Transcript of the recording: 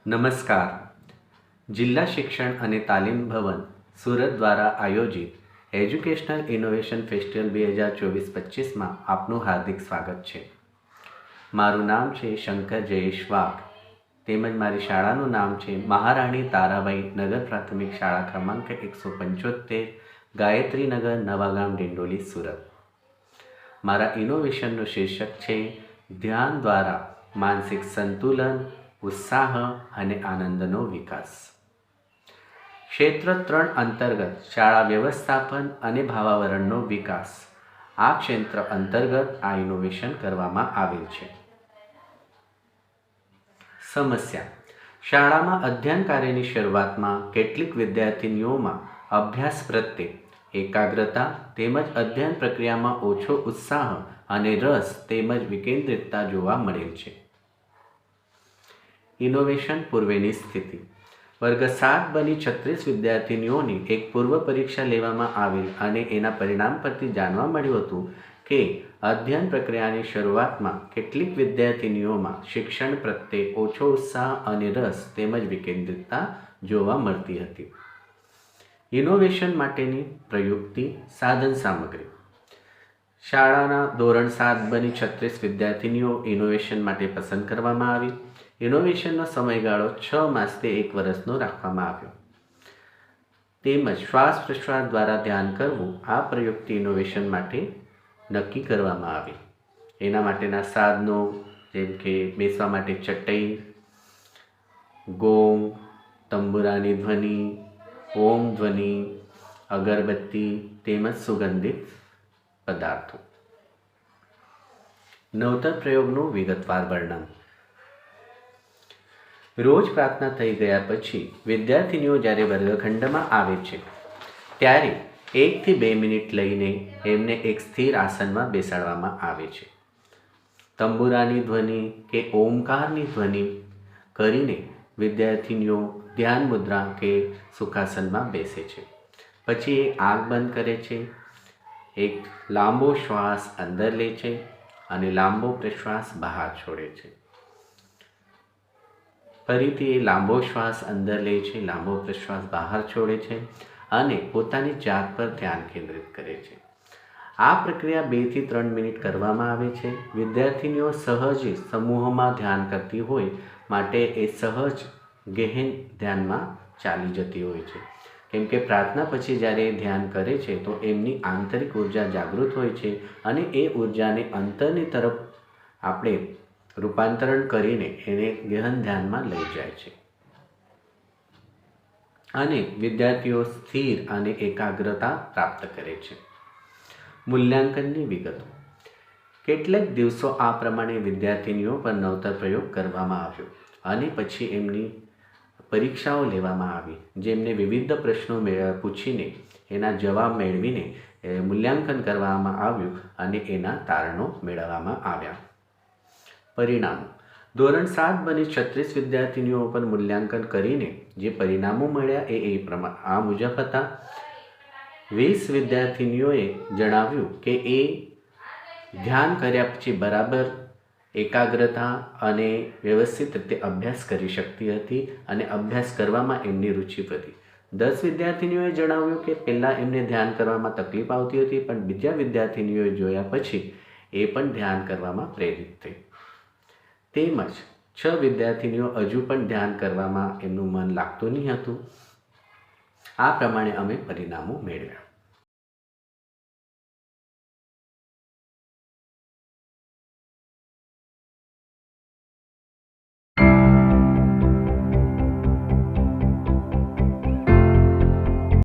નમસ્કાર. જિલ્લા શિક્ષણ અને તાલીમ ભવન સુરત દ્વારા આયોજિત એજ્યુકેશનલ ઇનોવેશન ફેસ્ટિવલ 2024-25માં આપનું હાર્દિક સ્વાગત છે. મારું નામ છે શંકર જયેશ વાઘ, તેમજ મારી શાળાનું નામ છે મહારાણી તારાબાઈ નગર પ્રાથમિક શાળા ક્રમાંક 175, ગાયત્રીનગર, નવાગામ, ડિંડોલી, સુરત. મારા ઇનોવેશનનું શીર્ષક છે ધ્યાન દ્વારા માનસિક સંતુલન, ઉત્સાહ અને આનંદનો વિકાસ. ક્ષેત્ર 3 અંતર્ગત શાળા વ્યવસ્થાપન અને ભાવાવરણનો વિકાસ, આ ક્ષેત્ર અંતર્ગત આ ઇનોવેશન કરવામાં આવેલ છે. સમસ્યા: શાળામાં અધ્યયન કાર્યની શરૂઆતમાં કેટલીક વિદ્યાર્થીનીઓમાં અભ્યાસ પ્રત્યે એકાગ્રતા તેમજ અધ્યયન પ્રક્રિયામાં ઓછો ઉત્સાહ અને રસ તેમજ વિકેન્દ્રિતતા જોવા મળેલ છે. ઇનોવેશન પૂર્વેની સ્થિતિ: વર્ગ 7 બની 36 વિદ્યાર્થીનીઓની એક પૂર્વ પરીક્ષા લેવામાં આવેલ અને એના પરિણામ પરથી જાણવા મળ્યું હતું કે અધ્યયન પ્રક્રિયાની શરૂઆતમાં કેટલીક વિદ્યાર્થીનીઓમાં શિક્ષણ પ્રત્યે ઓછો ઉત્સાહ અને રસ તેમજ વિકેન્દ્રિતતા જોવા મળતી હતી. ઇનોવેશન માટેની પ્રયુક્તિ, સાધન સામગ્રી: શાળાના ધોરણ 7 બની 36 વિદ્યાર્થીનીઓ ઇનોવેશન માટે પસંદ કરવામાં આવી. ઇનોવેશનનો સમયગાળો 6 માસથી 1 વર્ષનો રાખવામાં આવ્યો. તેમજ શ્વાસ પ્રશ્વાસ દ્વારા ધ્યાન કરવું આ પ્રયુક્તિ ઇનોવેશન માટે નક્કી કરવામાં આવી. એના માટેના સાધનો જેમ કે બેસવા માટે ચટઈ, ગોંગ, તંબુરાની ધ્વનિ, ઓમ ધ્વનિ, અગરબત્તી તેમજ સુગંધિત પદાર્થો. નવતર પ્રયોગનું વિગતવાર વર્ણન: રોજ પ્રાર્થના થઈ ગયા પછી વિદ્યાર્થીનીઓ જ્યારે વર્ગખંડમાં આવે છે ત્યારે 1 થી 2 મિનિટ લઈને એમને એક સ્થિર આસનમાં બેસાડવામાં આવે છે. તંબુરાની ધ્વનિ કે ઓમકારની ધ્વનિ કરીને વિદ્યાર્થીનીઓ ધ્યાન મુદ્રા કે સુખાસનમાં બેસે છે. પછી એ આંખ બંધ કરે છે, એક લાંબો શ્વાસ અંદર લે છે અને લાંબો પ્રશ્વાસ બહાર છોડે છે. ફરીથી એ લાંબો શ્વાસ અંદર લે છે, લાંબો પ્રશ્વાસ બહાર છોડે છે અને પોતાની જાત પર ધ્યાન કેન્દ્રિત કરે છે. આ પ્રક્રિયા 2 થી 3 મિનિટ કરવામાં આવે છે. વિદ્યાર્થીનીઓ સહજ સમૂહમાં ધ્યાન કરતી હોય માટે એ સહજ ગહેન ધ્યાનમાં ચાલી જતી હોય છે. કેમ કે પ્રાર્થના પછી જ્યારે એ ધ્યાન કરે છે તો એમની આંતરિક ઉર્જા જાગૃત હોય છે અને એ ઉર્જાને અંતરની તરફ આપણે રૂપાંતરણ કરીને એને ગહન ધ્યાનમાં લઈ જાય છે અને વિદ્યાર્થીઓ સ્થિર અને એકાગ્રતા પ્રાપ્ત કરે છે. મૂલ્યાંકનની વિગતો: કેટલાક દિવસો આ પ્રમાણે વિદ્યાર્થીનીઓ પર નવતર પ્રયોગ કરવામાં આવ્યો અને પછી એમની પરીક્ષાઓ લેવામાં આવી, જેમને વિવિધ પ્રશ્નો પૂછીને એના જવાબ મેળવીને મૂલ્યાંકન કરવામાં આવ્યું અને એના તારણો મેળવવામાં આવ્યા. પરિણામો: ધોરણ 7 બની 36 વિદ્યાર્થીનીઓ પર મૂલ્યાંકન કરીને જે પરિણામો મળ્યા એ આ મુજબ હતા. 20 વિદ્યાર્થીનીઓએ જણાવ્યું કે એ ધ્યાન કર્યા પછી બરાબર એકાગ્રતા અને વ્યવસ્થિત રીતે અભ્યાસ કરી શકતી હતી અને અભ્યાસ કરવામાં એમની રુચિ વધી. 10 વિદ્યાર્થીનીઓએ જણાવ્યું કે પહેલાં એમને ધ્યાન કરવામાં તકલીફ આવતી હતી, પણ બીજા વિદ્યાર્થીનીઓએ જોયા પછી એ પણ ધ્યાન કરવામાં પ્રેરિત થઈ. તેમજ 6 વિદ્યાર્થીનીઓ હજુ પણ ધ્યાન કરવામાં એમનું મન લાગતું નહીં હતું. આ પ્રમાણે અમે પરિણામો મેળવ્યા.